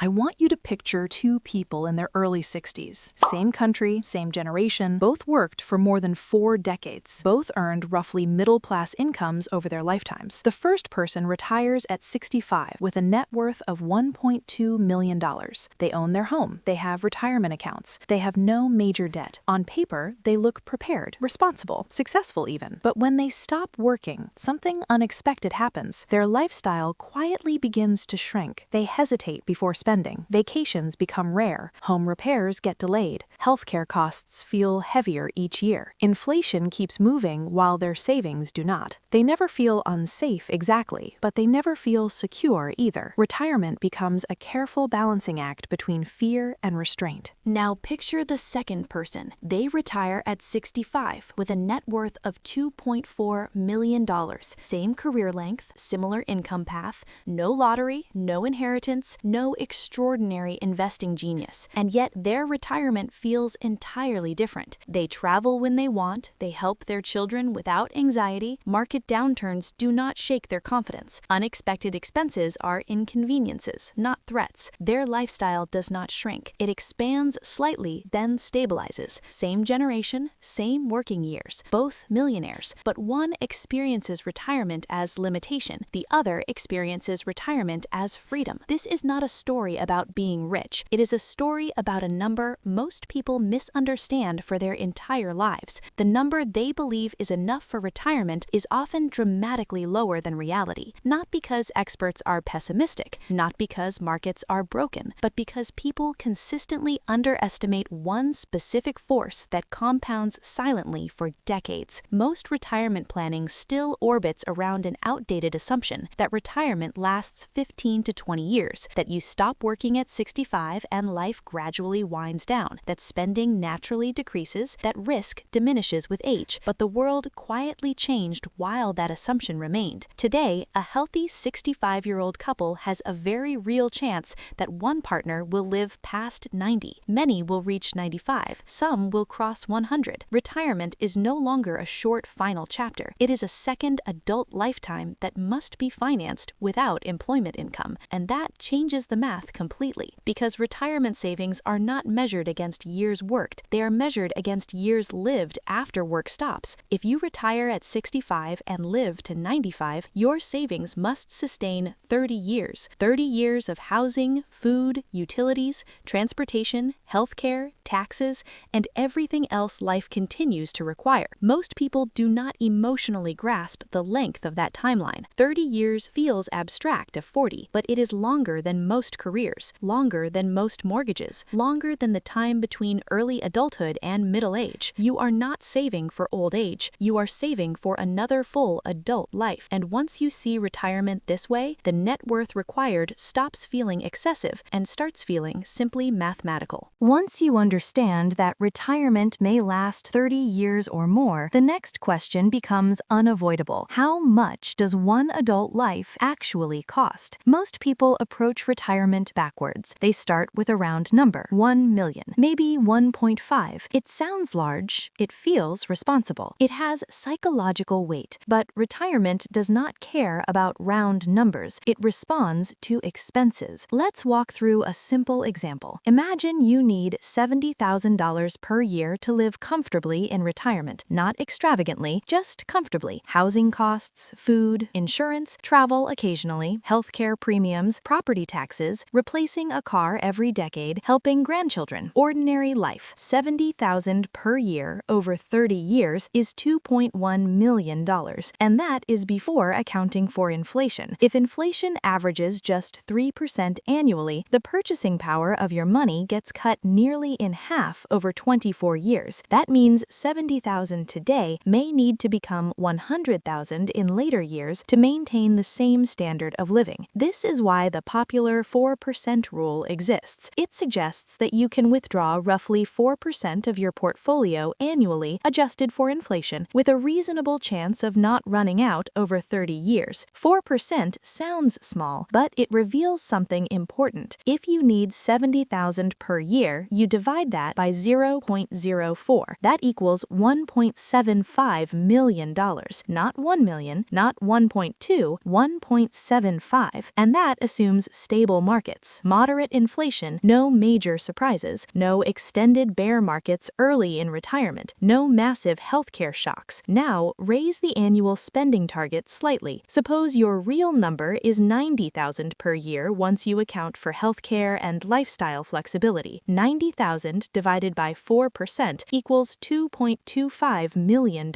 I want you to picture two people in their early 60s. Same country, same generation, both worked for more than 4 decades. Both earned roughly middle-class incomes over their lifetimes. The first person retires at 65 with a net worth of $1.2 million. They own their home. They have retirement accounts. They have no major debt. On paper, they look prepared, responsible, successful even. But when they stop working, something unexpected happens. Their lifestyle quietly begins to shrink. They hesitate before spending. Vacations become rare. Home repairs get delayed. Healthcare costs feel heavier each year. Inflation keeps moving while their savings do not. They never feel unsafe exactly, but they never feel secure either. Retirement becomes a careful balancing act between fear and restraint. Now picture the second person. They retire at 65 with a net worth of $2.4 million. Same career length, similar income path, no lottery, no inheritance, no extraordinary investing genius. And yet their retirement feels entirely different. They travel when they want, they help their children without anxiety, market downturns do not shake their confidence. Unexpected expenses are inconveniences, not threats. Their lifestyle does not shrink. It expands slightly, then stabilizes. Same generation, same working years, both millionaires. But one experiences retirement as limitation, the other experiences retirement as freedom. This is not a story about being rich. It is a story about a number most people misunderstand for their entire lives. The number they believe is enough for retirement is often dramatically lower than reality, not because experts are pessimistic, not because markets are broken, but because people consistently underestimate one specific force that compounds silently for decades. Most retirement planning still orbits around an outdated assumption that retirement lasts 15 to 20 years, that you stop working at 65 and life gradually winds down, that spending naturally decreases, that risk diminishes with age. But the world quietly changed while that assumption remained. Today, a healthy 65-year-old couple has a very real chance that one partner will live past 90. Many will reach 95. Some will cross 100. Retirement is no longer a short final chapter. It is a second adult lifetime that must be financed without employment income. And that changes the math completely, because retirement savings are not measured against years worked. They are measured against years lived after work stops. If you retire at 65 and live to 95, your savings must sustain 30 years. 30 years of housing, food, utilities, transportation, healthcare, taxes, and everything else life continues to require. Most people do not emotionally grasp the length of that timeline. 30 years feels abstract at 40, but it is longer than most careers, longer than most mortgages, longer than the time between early adulthood and middle age. You are not saving for old age. You are saving for another full adult life. And once you see retirement this way, the net worth required stops feeling excessive and starts feeling simply mathematical. Once you understand that retirement may last 30 years or more, the next question becomes unavoidable. How much does one adult life actually cost? Most people approach retirement backwards. They start with a round number, 1 million, maybe 1.5. It sounds large. It feels responsible. It has psychological weight. But retirement does not care about round numbers. It responds to expenses. Let's walk through a simple example. Imagine you need $70,000 per year to live comfortably in retirement. Not extravagantly, just comfortably. Housing costs, food, insurance, travel occasionally, healthcare premiums, property taxes, replacing a car every decade, helping grandchildren. Ordinary life. $70,000 per year over 30 years is $2.1 million, and that is before accounting for inflation. If inflation averages just 3% annually, the purchasing power of your money gets cut nearly in half over 24 years. That means $70,000 today may need to become $100,000 in later years to maintain the same standard of living. This is why the popular 4% rule exists. It suggests that you can withdraw roughly 4% of your portfolio annually, adjusted for inflation, with a reasonable chance of not running out over 30 years. 4% sounds small, but it reveals something important. If you need $70,000 per year, you divide divide that by 0.04. That equals $1.75 million. Not 1 million, not 1.2, 1.75. And that assumes stable markets, moderate inflation, no major surprises, no extended bear markets early in retirement, no massive healthcare shocks. Now, raise the annual spending target slightly. Suppose your real number is $90,000 per year once you account for healthcare and lifestyle flexibility. $90,000 divided by 4% equals $2.25 million.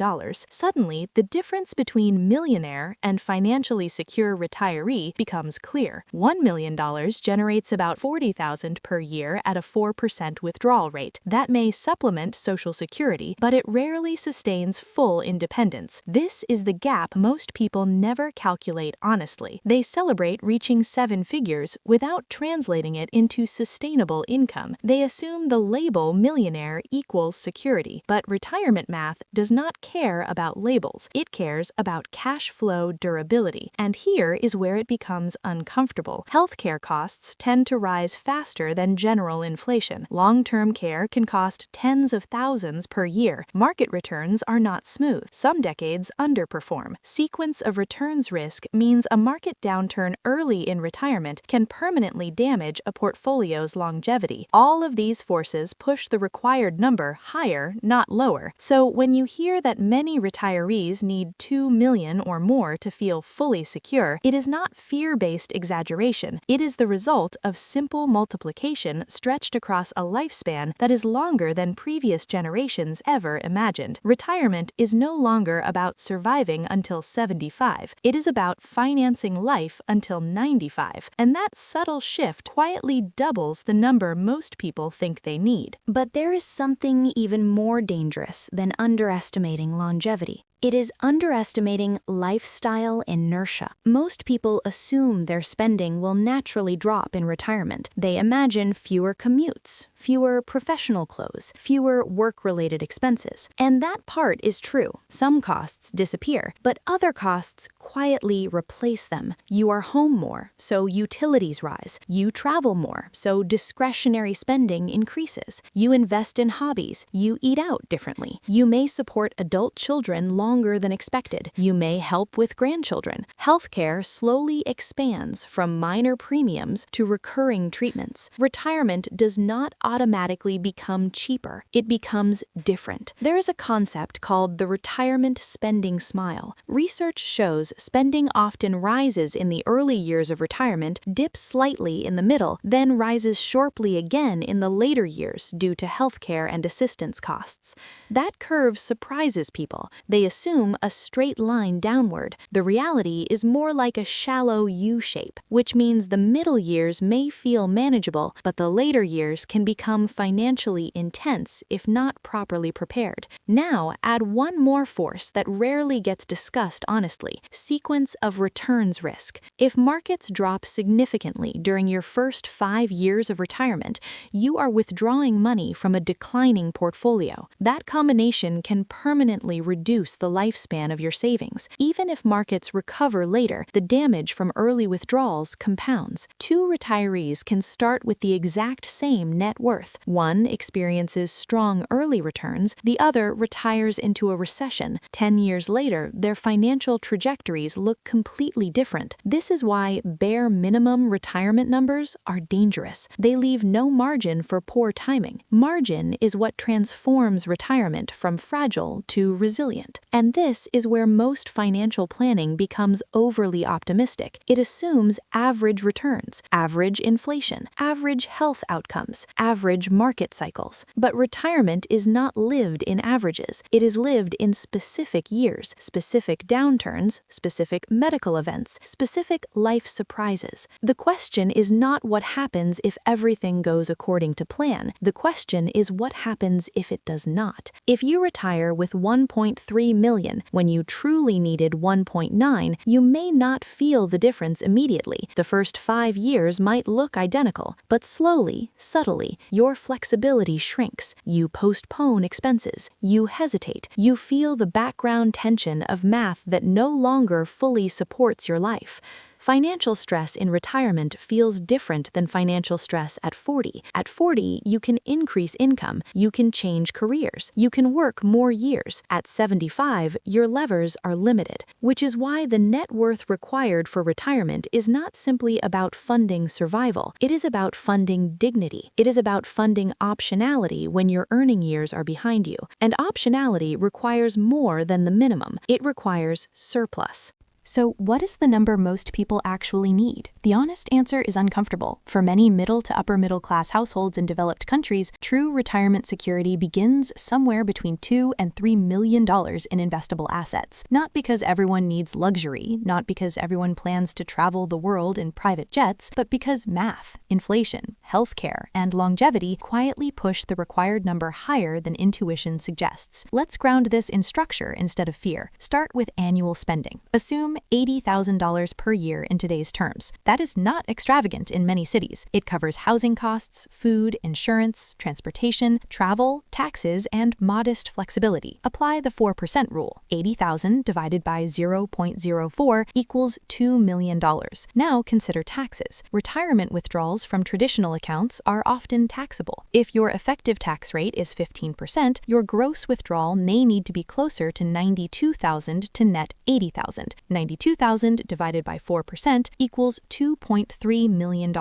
Suddenly, the difference between millionaire and financially secure retiree becomes clear. $1 million generates about $40,000 per year at a 4% withdrawal rate. That may supplement Social Security, but it rarely sustains full independence. This is the gap most people never calculate honestly. They celebrate reaching 7 figures without translating it into sustainable income. They assume the label millionaire equals security, but retirement math does not care about labels. It cares about cash flow durability. And here is where it becomes uncomfortable. Healthcare costs tend to rise faster than general inflation. Long-term care can cost tens of thousands per year. Market returns are not smooth. Some decades underperform. Sequence of returns risk means a market downturn early in retirement can permanently damage a portfolio's longevity. All of these forces push the required number higher, not lower. So when you hear that many retirees need 2 million or more to feel fully secure, it is not fear-based exaggeration. It is the result of simple multiplication stretched across a lifespan that is longer than previous generations ever imagined. Retirement is no longer about surviving until 75. It is about financing life until 95. And that subtle shift quietly doubles the number most people think they need. But there is something even more dangerous than underestimating longevity. It is underestimating lifestyle inertia. Most people assume their spending will naturally drop in retirement. They imagine fewer commutes, fewer professional clothes, fewer work-related expenses. And that part is true. Some costs disappear, but other costs quietly replace them. You are home more, so utilities rise. You travel more, so discretionary spending increases. You invest in hobbies. You eat out differently. You may support adult children longer than expected. You may help with grandchildren. Healthcare slowly expands from minor premiums to recurring treatments. Retirement does not automatically become cheaper. It becomes different. There is a concept called the retirement spending smile. Research shows spending often rises in the early years of retirement, dips slightly in the middle, then rises sharply again in the later years due to healthcare and assistance costs. That curve surprises people. They assume a straight line downward. The reality is more like a shallow U-shape, which means the middle years may feel manageable, but the later years can become financially intense if not properly prepared. Now, add one more force that rarely gets discussed honestly: sequence of returns risk. If markets drop significantly during your first 5 years of retirement, you are withdrawing money from a declining portfolio. That combination can permanently reduce the lifespan of your savings. Even if markets recover later, the damage from early withdrawals compounds. 2 retirees can start with the exact same net worth. One experiences strong early returns, the other retires into a recession. 10 years later, their financial trajectories look completely different. This is why bare minimum retirement numbers are dangerous. They leave no margin for poor timing. Margin is what transforms retirement from fragile to resilient. And this is where most financial planning becomes overly optimistic. It assumes average returns, average inflation, average health outcomes, average market cycles. But retirement is not lived in averages. It is lived in specific years, specific downturns, specific medical events, specific life surprises. The question is not what happens if everything goes according to plan. The question is what happens if it does not. If you retire with 1.3 million when you truly needed 1.9, you may not feel the difference immediately. The first 5 years might look identical, but slowly, subtly, your flexibility shrinks. You postpone expenses. You hesitate. You feel the background tension of math that no longer fully supports your life. Financial stress in retirement feels different than financial stress at 40. At 40, you can increase income, you can change careers, you can work more years. At 75, your levers are limited, which is why the net worth required for retirement is not simply about funding survival. It is about funding dignity. It is about funding optionality when your earning years are behind you. And optionality requires more than the minimum. It requires surplus. So, what is the number most people actually need? The honest answer is uncomfortable. For many middle to upper middle class households in developed countries, true retirement security begins somewhere between $2 and $3 million in investable assets. Not because everyone needs luxury, not because everyone plans to travel the world in private jets, but because math, inflation, healthcare, and longevity quietly push the required number higher than intuition suggests. Let's ground this in structure instead of fear. Start with annual spending. Assume $80,000 per year in today's terms. That is not extravagant in many cities. It covers housing costs, food, insurance, transportation, travel, taxes, and modest flexibility. Apply the 4% rule. 80,000 divided by 0.04 equals $2 million. Now consider taxes. Retirement withdrawals from traditional accounts are often taxable. If your effective tax rate is 15%, your gross withdrawal may need to be closer to $92,000 to net $80,000. 92,000 divided by 4% equals $2.3 million.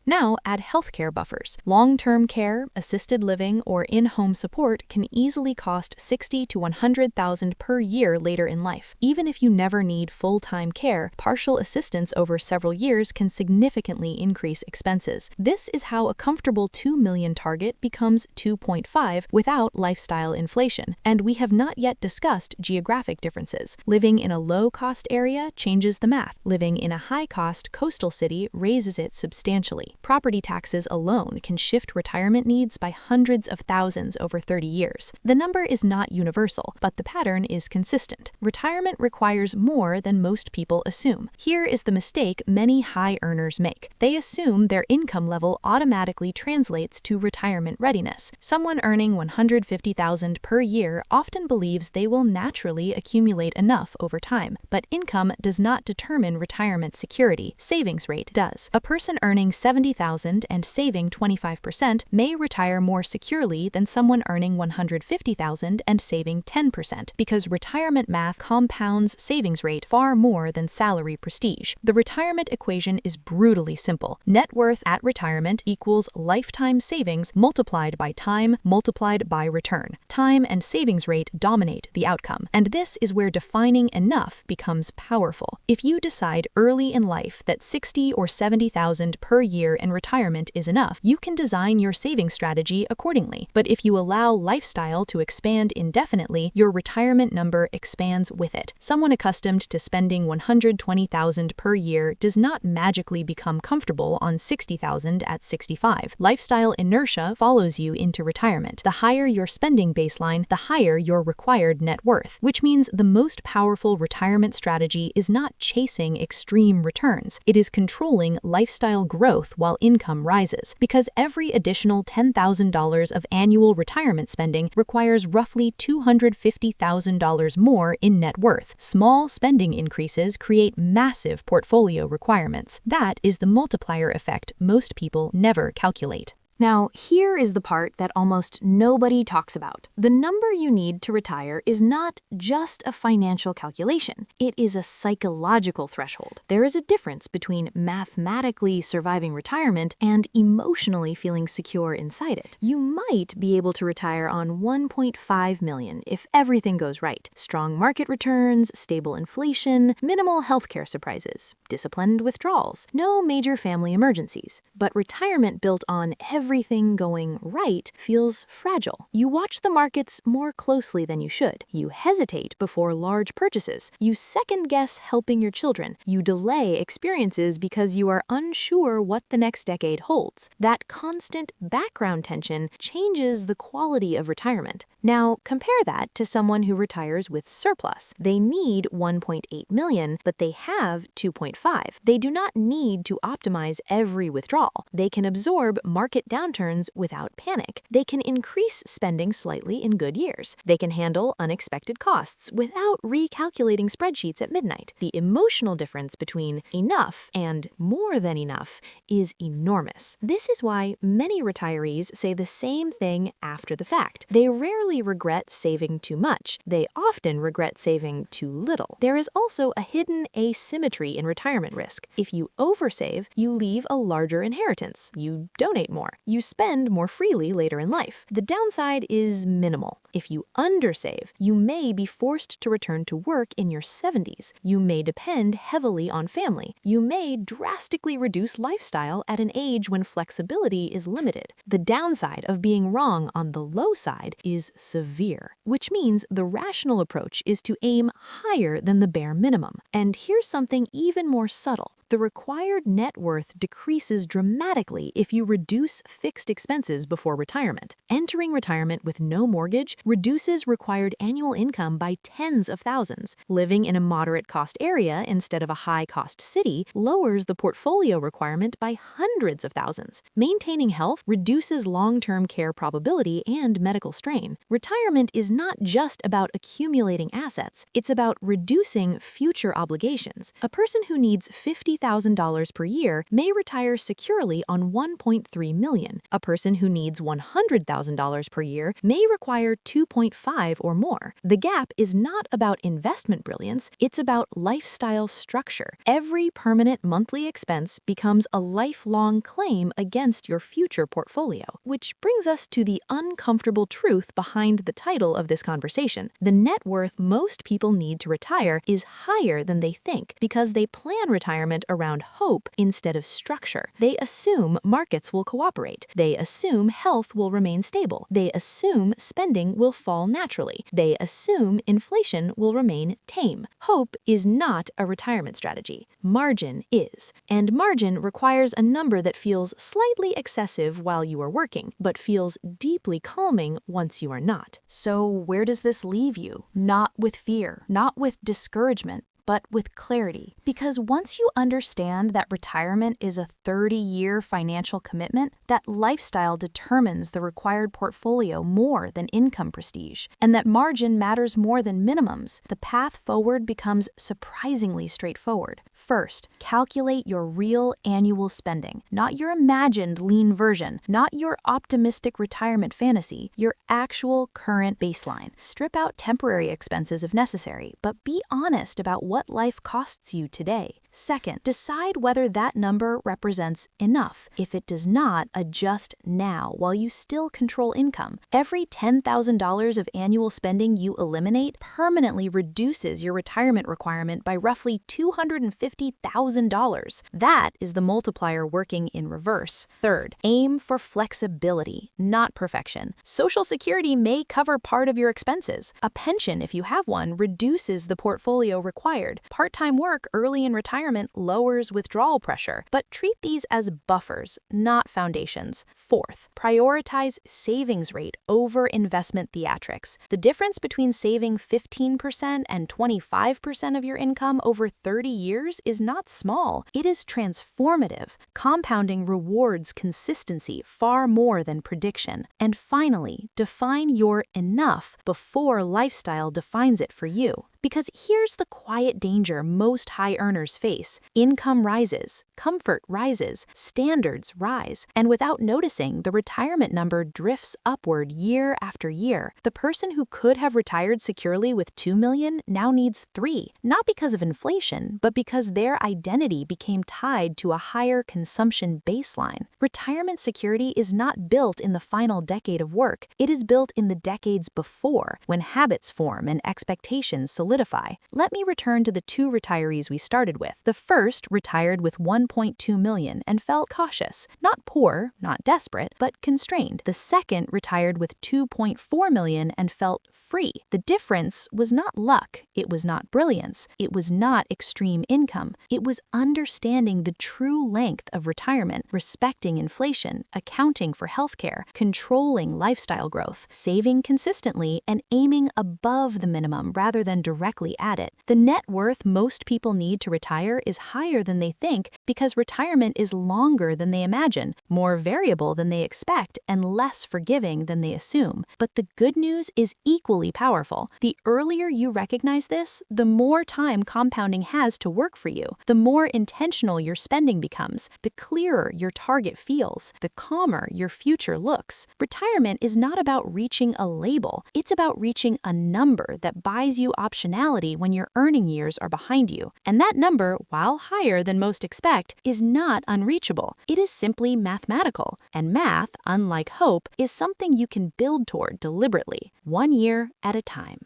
Now add healthcare buffers. Long-term care, assisted living, or in-home support can easily cost $60,000 to $100,000 per year later in life. Even if you never need full-time care, partial assistance over several years can significantly increase expenses. This is how a comfortable $2 million target becomes $2.5 without lifestyle inflation. And we have not yet discussed geographic differences. Living in a low-cost area changes the math. Living in a high-cost coastal city raises it substantially. Property taxes alone can shift retirement needs by hundreds of thousands over 30 years. The number is not universal, but the pattern is consistent. Retirement requires more than most people assume. Here is the mistake many high earners make. They assume their income level automatically translates to retirement readiness. Someone earning $150,000 per year often believes they will naturally accumulate enough over time, but income does not determine retirement security. Savings rate does. A person earning $70,000 and saving 25% may retire more securely than someone earning $150,000 and saving 10%, because retirement math compounds savings rate far more than salary prestige. The retirement equation is brutally simple. Net worth at retirement equals lifetime savings multiplied by time multiplied by return. Time and savings rate dominate the outcome, and this is where defining enough becomes powerful. If you decide early in life that $60,000 or $70,000 per year in retirement is enough, you can design your saving strategy accordingly. But if you allow lifestyle to expand indefinitely, your retirement number expands with it. Someone accustomed to spending $120,000 per year does not magically become comfortable on $60,000 at 65. Lifestyle inertia follows you into retirement. The higher your spending baseline, the higher your required net worth, which means the most powerful retirement strategy is not chasing extreme returns. It is controlling lifestyle growth while income rises, because every additional $10,000 of annual retirement spending requires roughly $250,000 more in net worth. Small spending increases create massive portfolio requirements. That is the multiplier effect most people never calculate. Now, here is the part that almost nobody talks about. The number you need to retire is not just a financial calculation. It is a psychological threshold. There is a difference between mathematically surviving retirement and emotionally feeling secure inside it. You might be able to retire on $1.5 million if everything goes right. Strong market returns, stable inflation, minimal healthcare surprises, disciplined withdrawals, no major family emergencies. But retirement built on everything going right feels fragile. You watch the markets more closely than you should. You hesitate before large purchases. You second-guess helping your children. You delay experiences because you are unsure what the next decade holds. That constant background tension changes the quality of retirement. Now, compare that to someone who retires with surplus. They need $1.8 million, but they have $2.5. They do not need to optimize every withdrawal. They can absorb market downturns downturns without panic. They can increase spending slightly in good years. They can handle unexpected costs without recalculating spreadsheets at midnight. The emotional difference between enough and more than enough is enormous. This is why many retirees say the same thing after the fact. They rarely regret saving too much. They often regret saving too little. There is also a hidden asymmetry in retirement risk. If you oversave, you leave a larger inheritance. You donate more. You spend more freely later in life. The downside is minimal. If you undersave, you may be forced to return to work in your 70s. You may depend heavily on family. You may drastically reduce lifestyle at an age when flexibility is limited. The downside of being wrong on the low side is severe, which means the rational approach is to aim higher than the bare minimum. And here's something even more subtle. The required net worth decreases dramatically if you reduce fixed expenses before retirement. Entering retirement with no mortgage reduces required annual income by tens of thousands. Living in a moderate cost area instead of a high cost city lowers the portfolio requirement by hundreds of thousands. Maintaining health reduces long-term care probability and medical strain. Retirement is not just about accumulating assets, it's about reducing future obligations. A person who needs $50,000 per year may retire securely on $1.3 million. A person who needs $100,000 per year may require 2.5 or more. The gap is not about investment brilliance, it's about lifestyle structure. Every permanent monthly expense becomes a lifelong claim against your future portfolio. Which brings us to the uncomfortable truth behind the title of this conversation. The net worth most people need to retire is higher than they think because they plan retirement around hope instead of structure. They assume markets will cooperate. They assume health will remain stable. They assume spending will fall naturally. They assume inflation will remain tame. Hope is not a retirement strategy. Margin is. And margin requires a number that feels slightly excessive while you are working, but feels deeply calming once you are not. So where does this leave you? Not with fear, not with discouragement, but with clarity. Because once you understand that retirement is a 30-year financial commitment, that lifestyle determines the required portfolio more than income prestige, and that margin matters more than minimums, the path forward becomes surprisingly straightforward. First, calculate your real annual spending, not your imagined lean version, not your optimistic retirement fantasy, your actual current baseline. Strip out temporary expenses if necessary, but be honest about what life costs you today. Second, decide whether that number represents enough. If it does not, adjust now while you still control income. Every $10,000 of annual spending you eliminate permanently reduces your retirement requirement by roughly $250,000. That is the multiplier working in reverse. Third, aim for flexibility, not perfection. Social Security may cover part of your expenses. A pension, if you have one, reduces the portfolio required. Part-time work early in retirement lowers withdrawal pressure, but treat these as buffers, not foundations. Fourth, prioritize savings rate over investment theatrics. The difference between saving 15% and 25% of your income over 30 years is not small. It is transformative. Compounding rewards consistency far more than prediction. And finally, define your enough before lifestyle defines it for you. Because here's the quiet danger most high earners face. Income rises, comfort rises, standards rise, and without noticing, the retirement number drifts upward year after year. The person who could have retired securely with $2 million now needs $3 million, not because of inflation, but because their identity became tied to a higher consumption baseline. Retirement security is not built in the final decade of work. It is built in the decades before, when habits form and expectations solidify. Let me return to the two retirees we started with. The first retired with $1.2 million and felt cautious, not poor, not desperate, but constrained. The second retired with $2.4 million and felt free. The difference was not luck, it was not brilliance, it was not extreme income. It was understanding the true length of retirement, respecting inflation, accounting for healthcare, controlling lifestyle growth, saving consistently, and aiming above the minimum rather than directly at it. The net worth most people need to retire is higher than they think because retirement is longer than they imagine, more variable than they expect, and less forgiving than they assume. But the good news is equally powerful. The earlier you recognize this, the more time compounding has to work for you, the more intentional your spending becomes, the clearer your target feels, the calmer your future looks. Retirement is not about reaching a label, it's about reaching a number that buys you optionality when your earning years are behind you. And that number, while higher than most expect, is not unreachable. It is simply mathematical. And math, unlike hope, is something you can build toward deliberately, 1 year at a time.